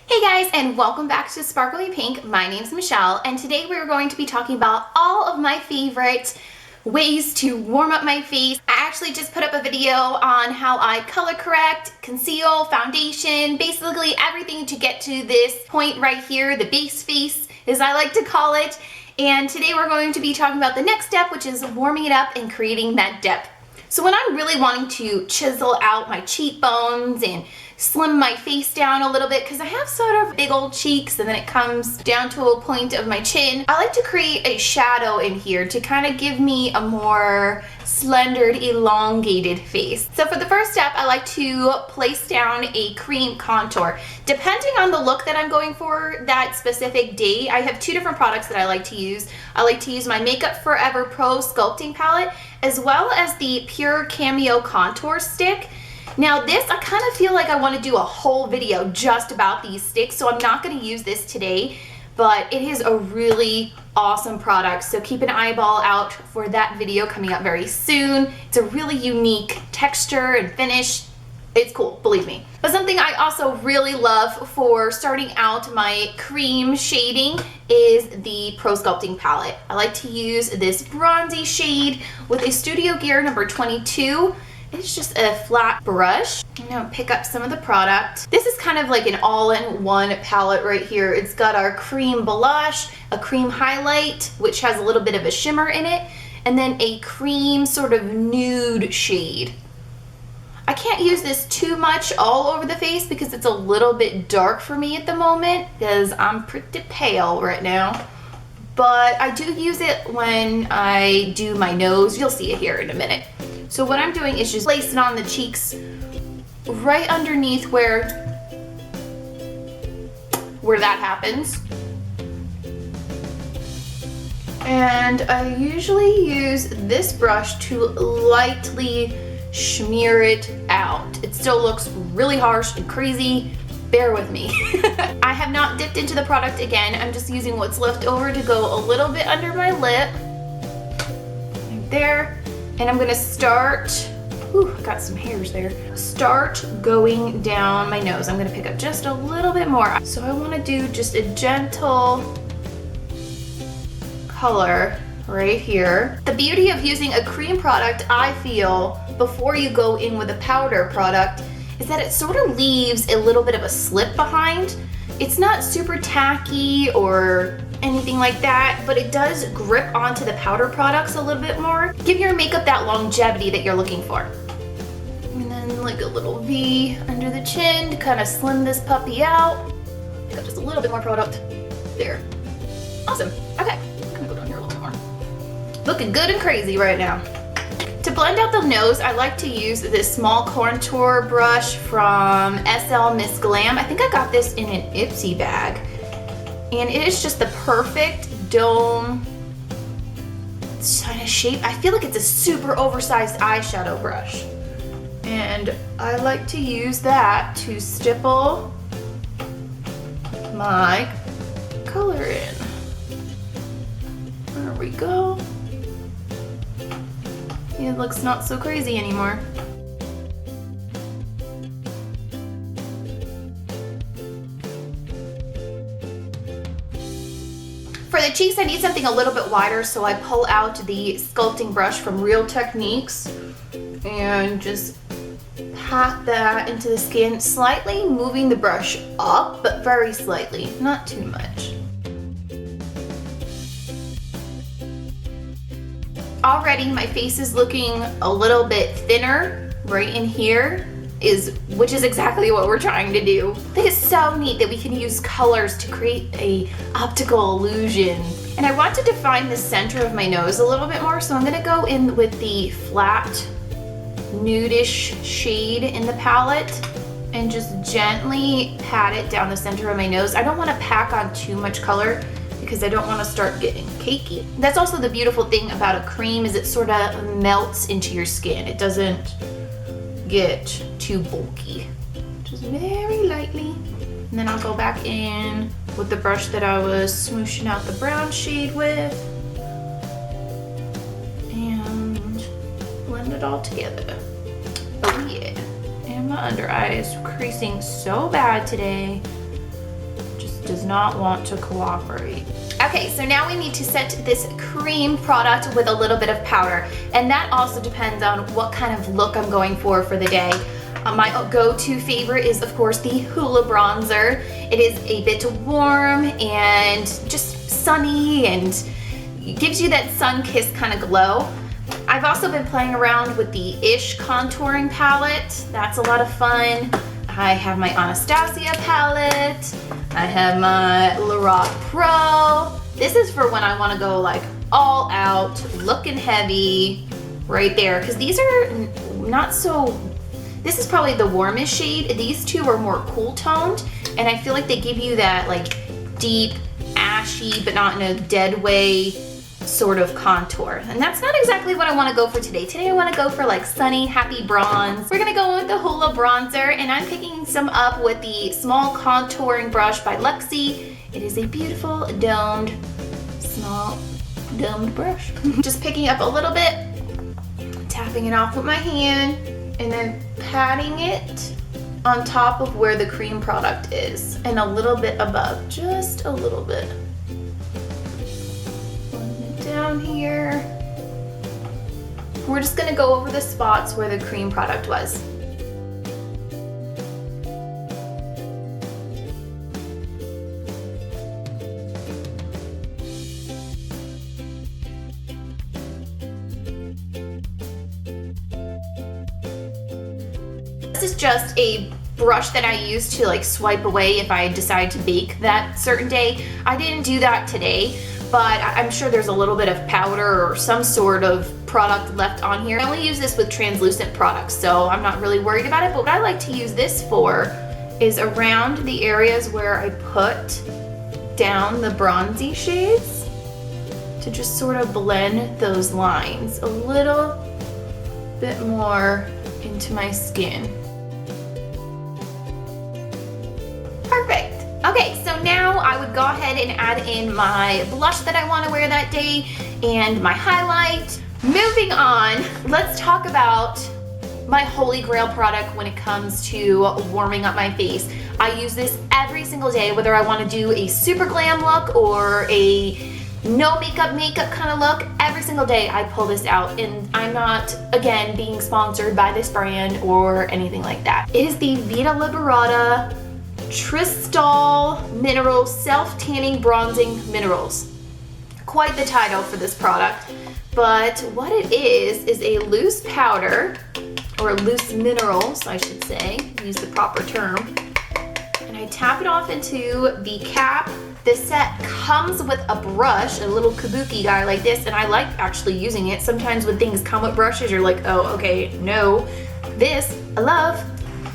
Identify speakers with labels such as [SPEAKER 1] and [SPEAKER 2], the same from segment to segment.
[SPEAKER 1] Hey guys, and welcome back to Sparkly Pink. My name's Michelle, and today we're going to be talking about all of my favorite ways to warm up my face. I actually just put up a video on how I color correct, conceal, foundation, basically everything to get to this point right here, the base face, as I like to call it. And today we're going to be talking about the next step, which is warming it up and creating that depth. So when I'm really wanting to chisel out my cheekbones and slim my face down a little bit, because I have sort of big old cheeks and then it comes down to a point of my chin, I like to create a shadow in here to kind of give me a more slendered, elongated face. So for the first step, I like to place down a cream contour. Depending on the look that I'm going for that specific day, I have two different products that I like to use. I like to use my Makeup Forever Pro Sculpting Palette, as well as the Pure Cameo Contour Stick. Now this, I kind of feel like I want to do a whole video just about these sticks, so I'm not going to use this today, but it is a really awesome product, so keep an eyeball out for that video coming up very soon. It's a really unique texture and finish. It's cool, believe me. But something I also really love for starting out my cream shading is the Pro Sculpting Palette. I like to use this bronzy shade with a Studio Gear number 22. It's just a flat brush. I'm gonna pick up some of the product. This is kind of like an all-in-one palette right here. It's got our cream blush, a cream highlight, which has a little bit of a shimmer in it, and then a cream sort of nude shade. I can't use this too much all over the face because it's a little bit dark for me at the moment because I'm pretty pale right now. But I do use it when I do my nose. You'll see it here in a minute. So what I'm doing is just place it on the cheeks right underneath where that happens. And I usually use this brush to lightly smear it out. It still looks really harsh and crazy. Bear with me. I have not dipped into the product again. I'm just using what's left over to go a little bit under my lip. Right there. And I'm gonna start, I got some hairs there. Start going down my nose. I'm gonna pick up just a little bit more. So I wanna do just a gentle color right here. The beauty of using a cream product, I feel, before you go in with a powder product, is that it sort of leaves a little bit of a slip behind. It's not super tacky or anything like that, but it does grip onto the powder products a little bit more. Give your makeup that longevity that you're looking for. And then like a little V under the chin to kind of slim this puppy out. Got just a little bit more product. There. Awesome. Okay. I'm gonna go down here a little bit more. Looking good and crazy right now. To blend out the nose, I like to use this small contour brush from SL Miss Glam. I think I got this in an Ipsy bag. And it is just the perfect dome kind of shape. I feel like it's a super oversized eyeshadow brush. And I like to use that to stipple my color in. There we go. It looks not so crazy anymore. For the cheeks, I need something a little bit wider, so I pull out the sculpting brush from Real Techniques and just pat that into the skin, slightly moving the brush up, but very slightly, not too much. Already my face is looking a little bit thinner right in here, which is exactly what we're trying to do. I think it's so neat that we can use colors to create a optical illusion. And I want to define the center of my nose a little bit more, so I'm gonna go in with the flat nudish shade in the palette and just gently pat it down the center of my nose. I don't want to pack on too much color because I don't want to start getting cakey. That's also the beautiful thing about a cream, is it sort of melts into your skin. It doesn't get too bulky. Just very lightly. And then I'll go back in with the brush that I was smooshing out the brown shade with and blend it all together. Oh yeah. And my under eye is creasing so bad today. does not want to cooperate. Okay, so now we need to set this cream product with a little bit of powder, and that also depends on what kind of look I'm going for the day. My go-to favorite is, of course, the Holo Bronzer. It is a bit warm and just sunny and gives you that sun-kissed kind of glow. I've also been playing around with the Ish contouring palette. That's a lot of fun. I have my Anastasia palette. I have my Lorac Pro. This is for when I want to go like all out, looking heavy, right there. Because these are not so, this is probably the warmest shade. These two are more cool toned, and I feel like they give you that like deep, ashy, but not in a dead way sort of contour. And that's not exactly what I want to go for today. Today I want to go for like sunny, happy bronze. We're gonna go with the Holo Bronzer, and I'm picking some up with the small contouring brush by Luxie. It is a beautiful domed, small domed brush. Just picking up a little bit, tapping it off with my hand, and then patting it on top of where the cream product is, and a little bit above, just a little bit. Down here. We're just gonna go over the spots where the cream product was. This is just a brush that I use to like swipe away if I decide to bake that certain day. I didn't do that today, but I'm sure there's a little bit of powder or some sort of product left on here. I only use this with translucent products, so I'm not really worried about it, but what I like to use this for is around the areas where I put down the bronzy shades to just sort of blend those lines a little bit more into my skin. Perfect. Okay, so now I would go ahead and add in my blush that I want to wear that day and my highlight. Moving on, let's talk about my holy grail product when it comes to warming up my face. I use this every single day, whether I want to do a super glam look or a no makeup kind of look. Every single day I pull this out, and I'm not, again, being sponsored by this brand or anything like that. It is the Vita Liberata Tristal Mineral Self-Tanning Bronzing Minerals. Quite the title for this product, but what it is a loose powder, or loose minerals, I should say, use the proper term, and I tap it off into the cap. This set comes with a brush, a little kabuki guy like this, and I like actually using it. Sometimes when things come with brushes, you're like, oh, okay, no. This, I love.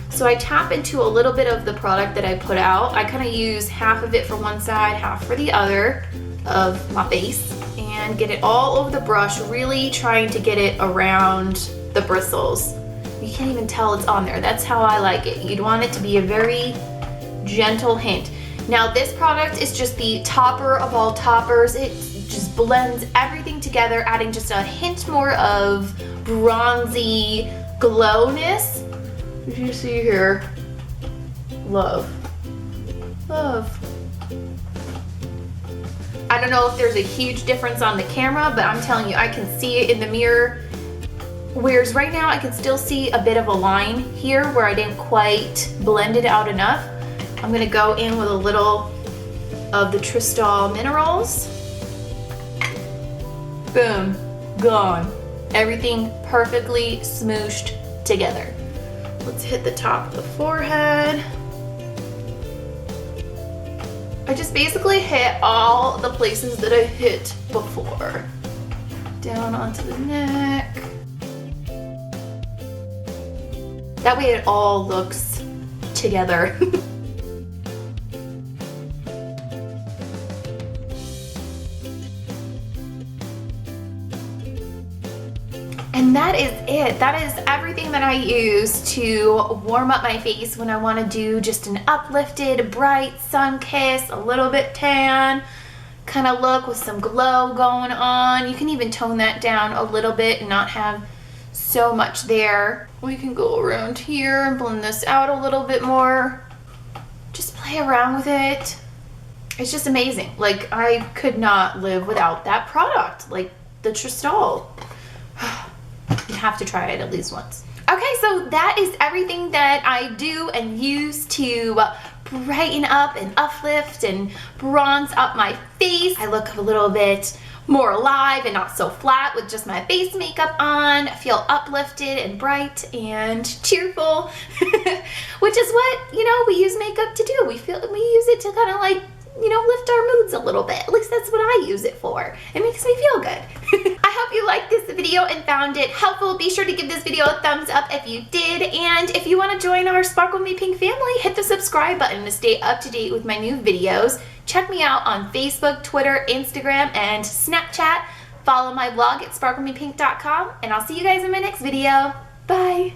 [SPEAKER 1] So I tap into a little bit of the product that I put out. I kind of use half of it for one side, half for the other of my face, and get it all over the brush, really trying to get it around the bristles. You can't even tell it's on there. That's how I like it. You'd want it to be a very gentle hint. Now this product is just the topper of all toppers. It just blends everything together, adding just a hint more of bronzy glowness. As you see here, love. I don't know if there's a huge difference on the camera, but I'm telling you, I can see it in the mirror. Whereas right now I can still see a bit of a line here where I didn't quite blend it out enough. I'm gonna go in with a little of the Tristal Minerals. Boom, gone. Everything perfectly smooshed together. Let's hit the top of the forehead. I just basically hit all the places that I hit before. Down onto the neck. That way it all looks together. And that is it. That is everything that I use to warm up my face when I want to do just an uplifted, bright, sun-kissed, a little bit tan kind of look with some glow going on. You can even tone that down a little bit and not have so much there. We can go around here and blend this out a little bit more. Just play around with it. It's just amazing. Like, I could not live without that product. Like, the Tristal. You have to try it at least once. Okay, so that is everything that I do and use to brighten up and uplift and bronze up my face. I look a little bit more alive and not so flat with just my base makeup on. I feel uplifted and bright and cheerful, which is what, you know, we use makeup to do. We use it to kind of like, you know, lift our moods a little bit. At least that's what I use it for. It makes me feel good. I hope you liked this video and found it helpful. Be sure to give this video a thumbs up if you did. And if you want to join our Sparkle Me Pink family, hit the subscribe button to stay up to date with my new videos. Check me out on Facebook, Twitter, Instagram, and Snapchat. Follow my blog at sparklemepink.com. And I'll see you guys in my next video. Bye.